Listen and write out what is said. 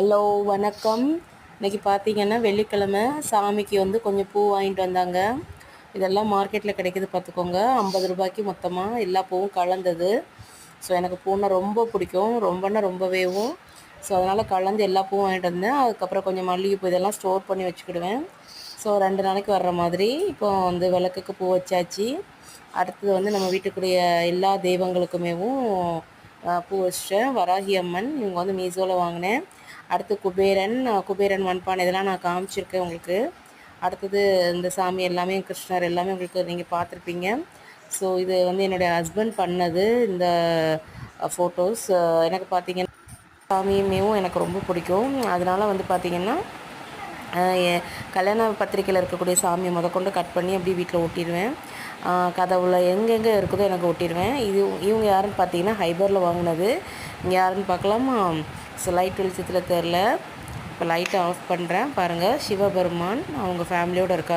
Hello வணக்கம். இன்றைக்கி பார்த்தீங்கன்னா வெள்ளிக்கிழமை சாமிக்கு வந்து கொஞ்சம் பூ வாங்கிட்டு வந்தாங்க. இதெல்லாம் மார்க்கெட்டில் கிடைக்கிது பார்த்துக்கோங்க. 50 ரூபாய்க்கு மொத்தமாக எல்லா பூவும் கலந்தது. ஸோ எனக்கு பூன்னா ரொம்ப பிடிக்கும், ரொம்பன்னா ரொம்பவேவும். ஸோ அதனால் கலந்து எல்லா பூவும் வாங்கிட்டு வந்தேன். அதுக்கப்புறம் கொஞ்சம் மல்லிகைப்பூ இதெல்லாம் ஸ்டோர் பண்ணி வச்சுக்கிடுவேன். ஸோ 2 நாளைக்கு வர்ற மாதிரி. இப்போ வந்து விளக்குக்கு பூ வச்சாச்சு. அடுத்தது வந்து நம்ம வீட்டுக்குரிய எல்லா தெய்வங்களுக்குமேவும் பூ வச்சிட்டேன். வராகி அம்மன் இவங்க வந்து மீஷோவில் வாங்கினேன். அடுத்து குபேரன் மண்பானை இதெல்லாம் நான் காமிச்சிருக்கேன் உங்களுக்கு. அடுத்தது இந்த சாமி எல்லாமே கிருஷ்ணர் எல்லாமே உங்களுக்கு நீங்கள் பார்த்துருப்பீங்க. ஸோ இது வந்து என்னுடைய ஹஸ்பண்ட் பண்ணது இந்த ஃபோட்டோஸ். எனக்கு பார்த்திங்கன்னா சாமியுமேவும் எனக்கு ரொம்ப பிடிக்கும். அதனால் வந்து பார்த்திங்கன்னா கல்யாண பத்திரிக்கையில் இருக்கக்கூடிய சாமியை முதற்கொண்டு கட் பண்ணி அப்படியே வீட்டில் ஒட்டிடுவேன். கதவுல எங்கெங்கே இருக்குதோ எனக்கு ஒட்டிடுவேன். இவங்க யாருன்னு பார்த்தீங்கன்னா ஹைபரில் வாங்கினது. இங்கே யாருன்னு பார்க்கலாமா? ஸோ லைட் வெளிச்சத்தில் தெரில. இப்போ லைட்டை ஆஃப் பண்ணுறேன் பாருங்கள். சிவபெருமான் அவங்க ஃபேமிலியோடு இருக்காங்க.